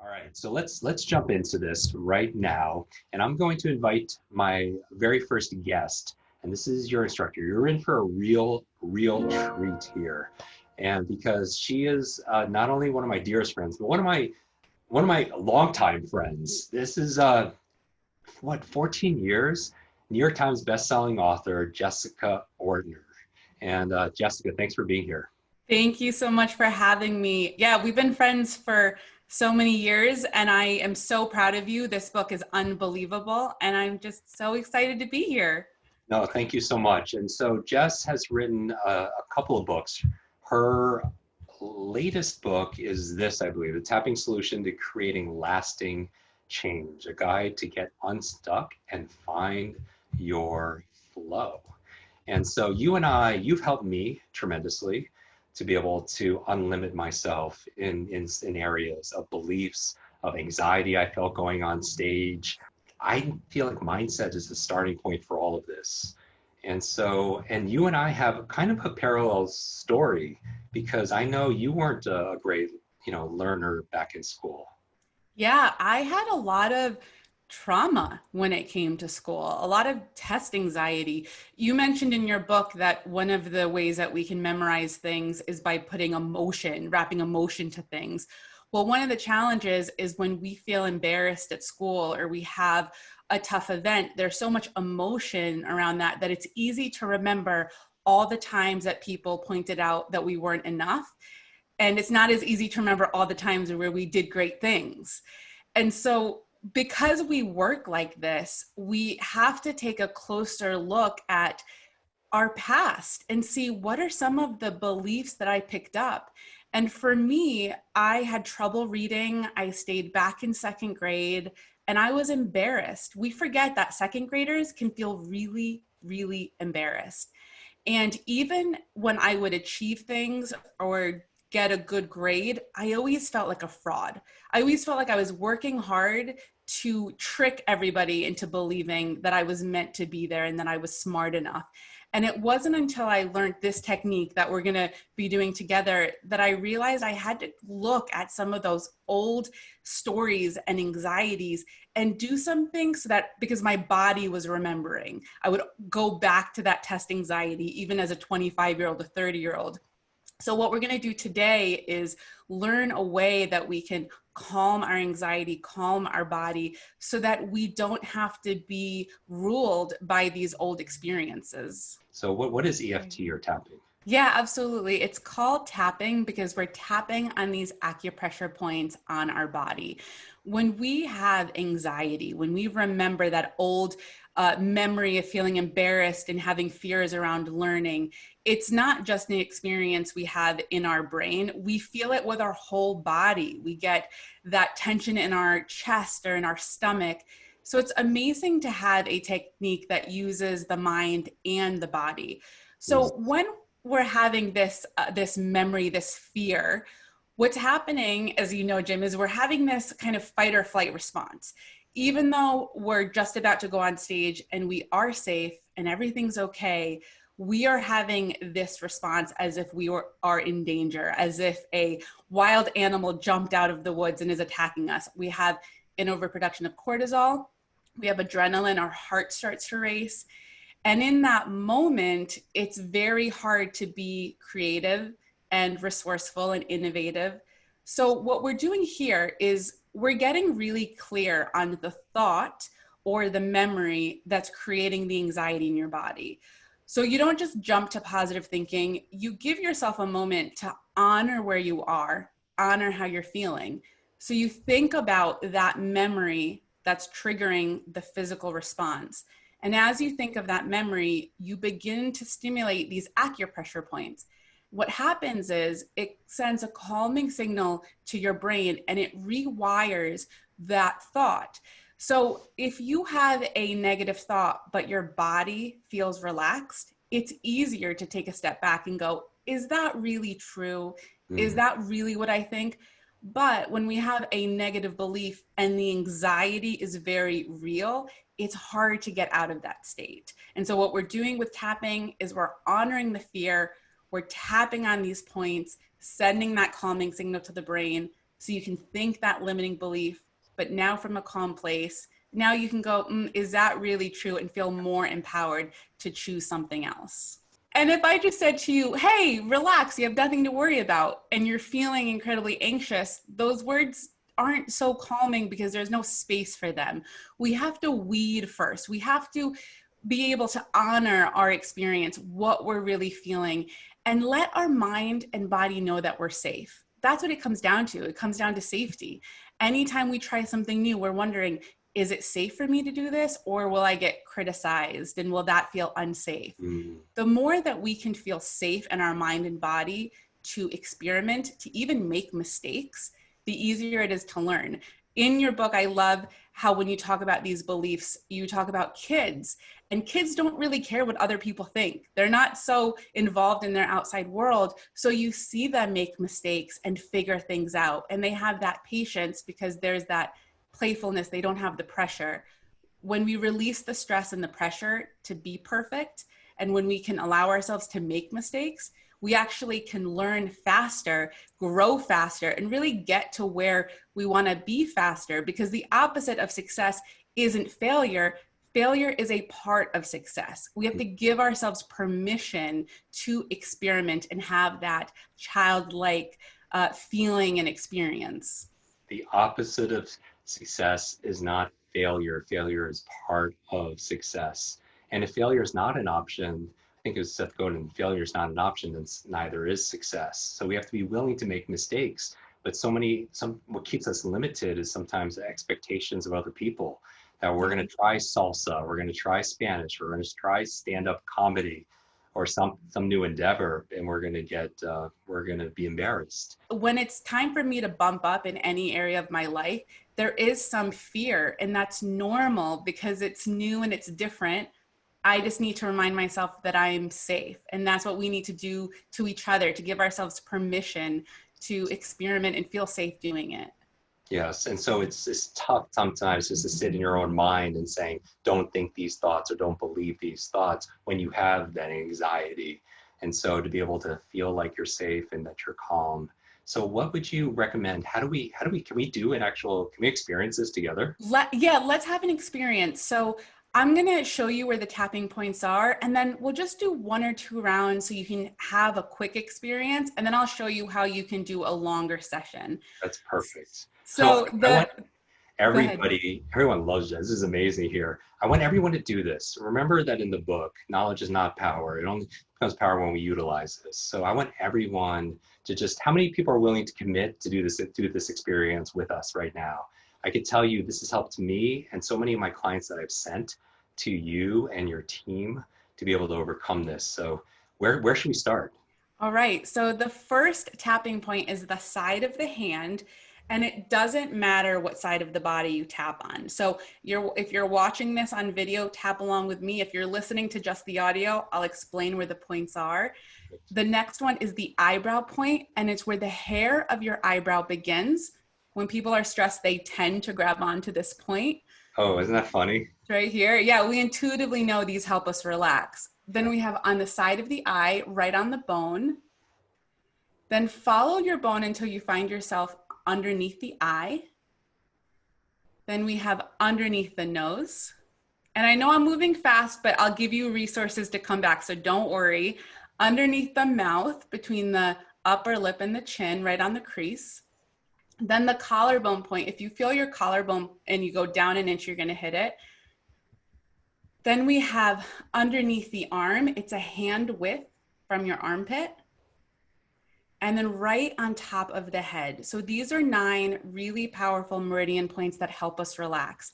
All right, so let's jump into this right now, and I'm going to invite my very first guest, and this is your instructor. You're in for a real treat here, and because she is not only one of my dearest friends, but one of my longtime friends. This is 14 years, New York Times bestselling author Jessica Ortner, and Jessica, thanks for being here. Thank you so much for having me. Yeah, we've been friends for so many years, and I am so proud of you. This book is unbelievable, and I'm just so excited to be here. No, thank you so much. And so Jess has written a couple of books. Her latest book is this, I believe, The Tapping Solution to Creating Lasting Change, a guide to get unstuck and find your flow. And so you've helped me tremendously to be able to unlimit myself in areas of beliefs, of anxiety I felt going on stage. I feel like mindset is the starting point for all of this. And so, and you and I have kind of a parallel story because I know you weren't a great, learner back in school. Yeah, I had a lot of trauma when it came to school, a lot of test anxiety. You mentioned in your book that one of the ways that we can memorize things is by putting emotion, wrapping emotion to things. Well, one of the challenges is when we feel embarrassed at school or we have a tough event, there's so much emotion around that that it's easy to remember all the times that people pointed out that we weren't enough. And it's not as easy to remember all the times where we did great things. And so, because we work like this, we have to take a closer look at our past and see what are some of the beliefs that I picked up. And for me, I had trouble reading. I stayed back in second grade and I was embarrassed. We forget that second graders can feel really embarrassed. And even when I would achieve things or get a good grade, I always felt like a fraud. I always felt like I was working hard to trick everybody into believing that I was meant to be there and that I was smart enough. And it wasn't until I learned this technique that we're going to be doing together that I realized I had to look at some of those old stories and anxieties and do something so that because my body was remembering, I would go back to that test anxiety, even as a 25-year-old, a 30-year-old. So what we're going to do today is learn a way that we can calm our anxiety, calm our body so that we don't have to be ruled by these old experiences. So what is EFT or tapping? Yeah, absolutely. It's called tapping because we're tapping on these acupressure points on our body. When we have anxiety, when we remember that old memory of feeling embarrassed and having fears around learning, it's not just an experience we have in our brain. We feel it with our whole body. We get that tension in our chest or in our stomach. So it's amazing to have a technique that uses the mind and the body. So Mm. when we're having this memory, this fear, what's happening, as you know, Jim, is we're having this kind of fight or flight response. Even though we're just about to go on stage and we are safe and everything's okay, we are having this response as if are in danger, as if a wild animal jumped out of the woods and is attacking us. We have an overproduction of cortisol. We have adrenaline. Our heart starts to race. And in that moment, it's very hard to be creative and resourceful and innovative. So what we're doing here is we're getting really clear on the thought or the memory that's creating the anxiety in your body. So you don't just jump to positive thinking, you give yourself a moment to honor where you are, honor how you're feeling. So you think about that memory that's triggering the physical response. And as you think of that memory, you begin to stimulate these acupressure points. What happens is it sends a calming signal to your brain and it rewires that thought. So if you have a negative thought, but your body feels relaxed, it's easier to take a step back and go, is that really true? Is Mm. that really what I think? But when we have a negative belief and the anxiety is very real, it's hard to get out of that state. And so what we're doing with tapping is we're honoring the fear, we're tapping on these points, sending that calming signal to the brain, So you can think that limiting belief, but now from a calm place, now you can go, is that really true? And feel more empowered to choose something else. And if I just said to you, hey, relax, you have nothing to worry about, and you're feeling incredibly anxious, those words aren't so calming because there's no space for them. We have to weed first. We have to be able to honor our experience, what we're really feeling, and let our mind and body know that we're safe. That's what it comes down to. It comes down to safety. Anytime we try something new, we're wondering, is it safe for me to do this, or will I get criticized and will that feel unsafe? The more that we can feel safe in our mind and body to experiment, to even make mistakes, the easier it is to learn. In your book, I love how when you talk about these beliefs, you talk about kids, and kids don't really care what other people think. They're not so involved in their outside world. So you see them make mistakes and figure things out, and they have that patience because there's that playfulness. They don't have the pressure. When we release the stress and the pressure to be perfect, and when we can allow ourselves to make mistakes, we actually can learn faster, grow faster, and really get to where we want to be faster, because the opposite of success isn't failure. Failure is a part of success. We have to give ourselves permission to experiment and have that childlike feeling and experience. The opposite of success is not failure. Failure is part of success. And if failure is not an option, I think it was Seth Godin, failure is not an option, then neither is success. So we have to be willing to make mistakes. But what keeps us limited is sometimes the expectations of other people, that we're going to try salsa, we're going to try Spanish, we're going to try stand-up comedy or some new endeavor, and we're going to be embarrassed. When it's time for me to bump up in any area of my life, there is some fear, and that's normal because it's new and it's different. I just need to remind myself that I'm safe. And that's what we need to do to each other, to give ourselves permission to experiment and feel safe doing it. Yes. And so it's tough sometimes just to sit in your own mind and saying, don't think these thoughts or don't believe these thoughts when you have that anxiety. And so to be able to feel like you're safe and that you're calm. So what would you recommend? Can we experience this together? Let's have an experience. So I'm going to show you where the tapping points are, and then we'll just do 1 or 2 rounds so you can have a quick experience, and then I'll show you how you can do a longer session. That's perfect. So everyone loves this. This is amazing here. I want everyone to do this. Remember that in the book, knowledge is not power. It only becomes power when we utilize this. So I want everyone to how many people are willing to commit to do this experience with us right now? I could tell you this has helped me and so many of my clients that I've sent to you and your team to be able to overcome this. So where should we start? All right. So the first tapping point is the side of the hand, and it doesn't matter what side of the body you tap on. So if you're watching this on video, tap along with me. If you're listening to just the audio, I'll explain where the points are. The next one is the eyebrow point, and it's where the hair of your eyebrow begins. When people are stressed, they tend to grab onto this point. Oh, isn't that funny? Right here. Yeah, we intuitively know these help us relax. Then we have on the side of the eye, right on the bone. Then follow your bone until you find yourself underneath the eye. Then we have underneath the nose. And I know I'm moving fast, but I'll give you resources to come back, so don't worry. Underneath the mouth, between the upper lip and the chin, right on the crease. Then the collarbone point. If you feel your collarbone and you go down an inch, you're going to hit it. Then we have underneath the arm. It's a hand width from your armpit. And then right on top of the head. So these are 9 really powerful meridian points that help us relax.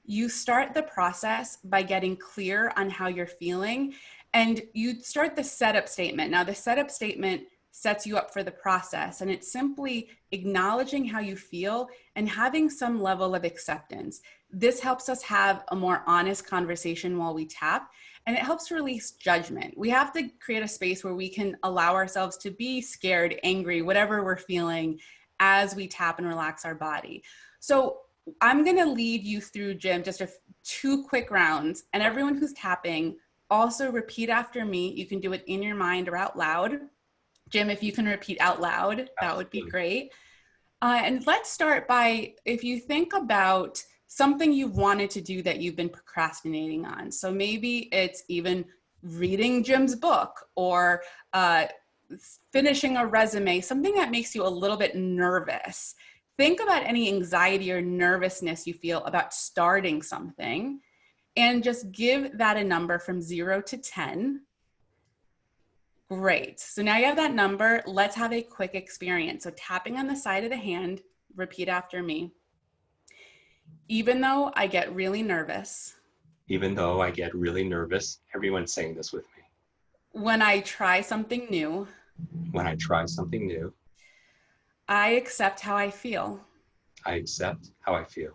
You start the process by getting clear on how you're feeling, and you start the setup statement. Now, the setup statement sets you up for the process, and it's simply acknowledging how you feel and having some level of acceptance. This helps us have a more honest conversation while we tap, and it helps release judgment. We have to create a space where we can allow ourselves to be scared, angry, whatever we're feeling as we tap and relax our body. So I'm going to lead you through, Jim, just 2 quick rounds, and everyone who's tapping, also repeat after me. You can do it in your mind or out loud. Jim, if you can repeat out loud, that would be great. And let's start by, if you think about something you've wanted to do that you've been procrastinating on. So maybe it's even reading Jim's book or uh, finishing a resume, something that makes you a little bit nervous. Think about any anxiety or nervousness you feel about starting something and just give that a number from 0 to 10. Great. So now you have that number. Let's have a quick experience. So tapping on the side of the hand, repeat after me. Even though I get really nervous, Even though I get really nervous, everyone's saying this with me. when I try something new, When I try something new, I accept how I feel. I accept how I feel.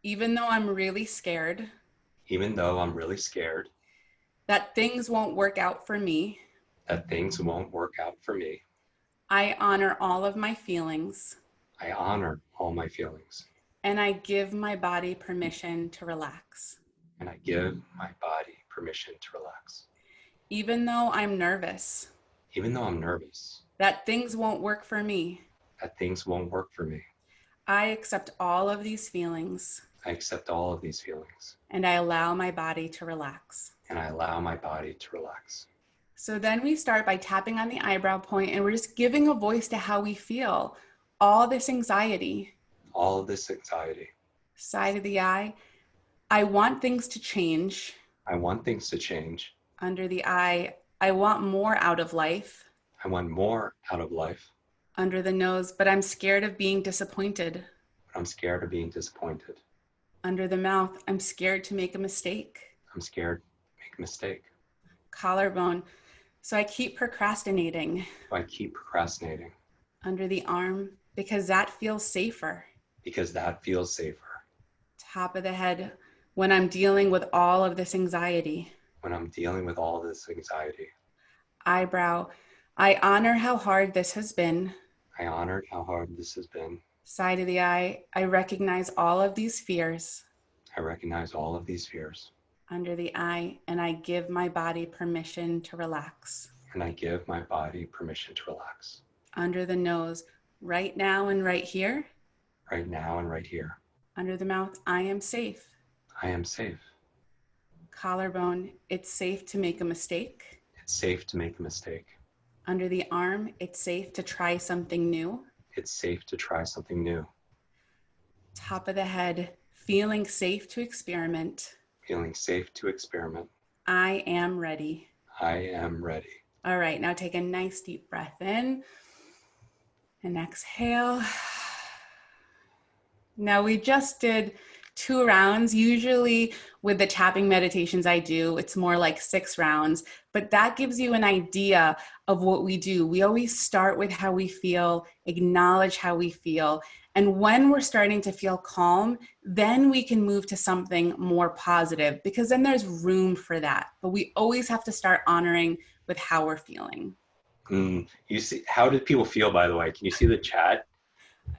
Even though I'm really scared Even though I'm really scared that things won't work out for me, that things won't work out for me, I honor all of my feelings I honor all my feelings. and I give my body permission to relax. And I give my body permission to relax. Even though I'm nervous Even though I'm nervous that things won't work for me, that things won't work for me, I accept all of these feelings I accept all of these feelings and I allow my body to relax. and I allow my body to relax. So then we start by tapping on the eyebrow point and we're just giving a voice to how we feel. All this anxiety, All of this anxiety, side of the eye. I want things to change. I want things to change. Under the eye, I want more out of life. I want more out of life, Under the nose, but I'm scared of being disappointed. but I'm scared of being disappointed. Under the mouth, I'm scared to make a mistake. I'm scared to make a mistake. Collarbone, so I keep procrastinating. So I keep procrastinating Under the arm, because that feels safer. because that feels safer. Top of the head, when I'm dealing with all of this anxiety. When I'm dealing with all this anxiety, Eyebrow, I honor how hard this has been. I honored how hard this has been. Side of the eye, I recognize all of these fears. I recognize all of these fears. Under the eye, and I give my body permission to relax. And I give my body permission to relax. Under the nose, right now and right here. Right now and right here. Under the mouth, I am safe. I am safe. Collarbone, it's safe to make a mistake. It's safe to make a mistake. Under the arm, it's safe to try something new. It's safe to try something new. Top of the head, feeling safe to experiment. Feeling safe to experiment. I am ready. I am ready. All right, now take a nice deep breath in and exhale. Now we just did 2 rounds. Usually with the tapping meditations I do, it's more like 6 rounds, but that gives you an idea of what we do. We always start with how we feel, acknowledge how we feel. And when we're starting to feel calm, then we can move to something more positive because then there's room for that. But we always have to start honoring with how we're feeling. You see, how did people feel, by the way? Can you see the chat?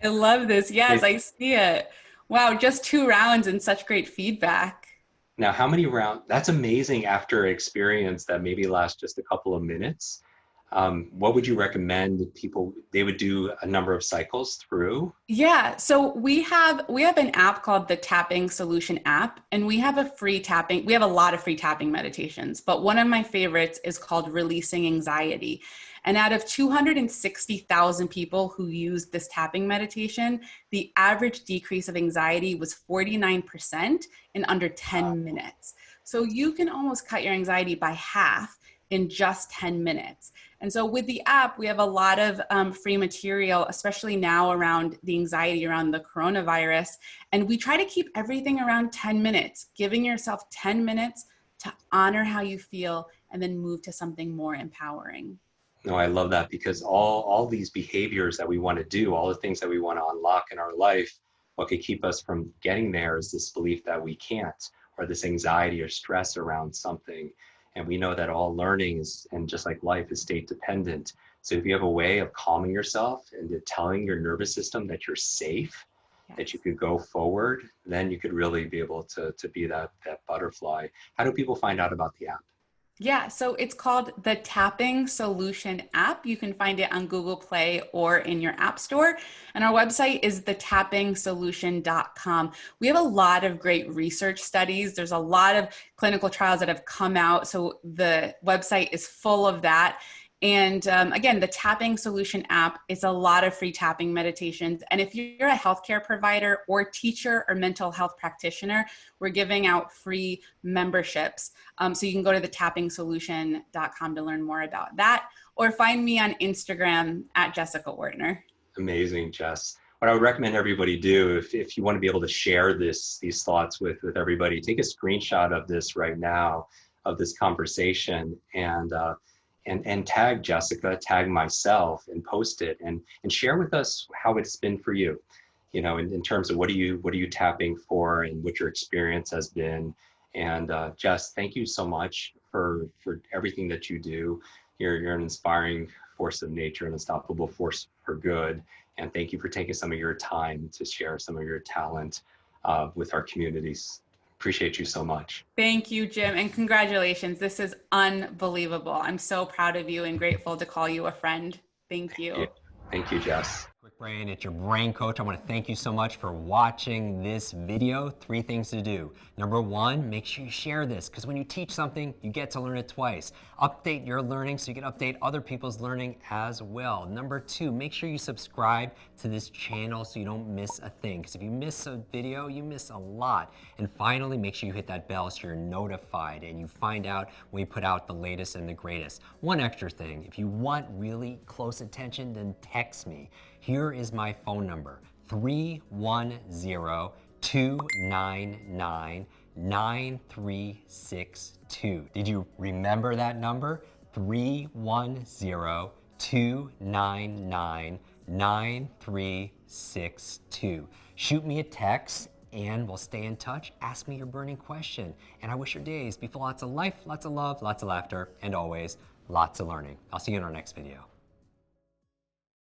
I love this. Yes, I see it. Wow, just 2 rounds and such great feedback. Now, how many rounds? That's amazing after an experience that maybe lasts just a couple of minutes. What would you recommend people, they would do a number of cycles through? Yeah, so we have an app called the Tapping Solution app, and we have a free tapping. We have a lot of free tapping meditations, but one of my favorites is called Releasing Anxiety. And out of 260,000 people who used this tapping meditation, the average decrease of anxiety was 49% in under 10 minutes. So you can almost cut your anxiety by half in just 10 minutes. And so with the app, we have a lot of free material, especially now around the anxiety around the coronavirus. And we try to keep everything around 10 minutes, giving yourself 10 minutes to honor how you feel and then move to something more empowering. No, I love that because all these behaviors that we want to do, all the things that we want to unlock in our life, what could keep us from getting there is this belief that we can't, or this anxiety or stress around something. And we know that all learning is, and just like life, is state dependent. So if you have a way of calming yourself and telling your nervous system that you're safe, that you could go forward, then you could really be able to be that butterfly. How do people find out about the app? Yeah, so it's called the Tapping Solution app. You can find it on Google Play or in your app store. And our website is thetappingsolution.com. We have a lot of great research studies. There's a lot of clinical trials that have come out. So the website is full of that. And again, the Tapping Solution app is a lot of free tapping meditations. And if you're a healthcare provider or teacher or mental health practitioner, we're giving out free memberships. So you can go to thetappingsolution.com to learn more about that, or find me on Instagram at Jessica Ortner. Amazing, Jess. What I would recommend everybody do, if you want to be able to share these thoughts with everybody, take a screenshot of this right now, of this conversation, and tag Jessica, tag myself, and post it, and share with us how it's been for you. You know, in terms of what are you tapping for, and what your experience has been. And Jess, thank you so much for everything that you do. You're an inspiring force of nature, an unstoppable force for good. And thank you for taking some of your time to share some of your talent with our communities. Appreciate you so much. Thank you, Jim, and congratulations. This is unbelievable. I'm so proud of you and grateful to call you a friend. Thank you. Thank you, Jess. Kwik Brain, it's your brain coach. I want to thank you so much for watching this video. 3 things to do. Number 1, make sure you share this, because when you teach something, you get to learn it twice. Update your learning so you can update other people's learning as well. Number 2, make sure you subscribe to this channel so you don't miss a thing, because if you miss a video, you miss a lot. And finally, make sure you hit that bell so you're notified and you find out when we put out the latest and the greatest. One extra thing, if you want really close attention, then text me. Here is my phone number, 310-299-9362. Did you remember that number? 310-299-9362. Shoot me a text and we'll stay in touch. Ask me your burning question. And I wish your days be full of lots of life, lots of love, lots of laughter, and always lots of learning. I'll see you in our next video.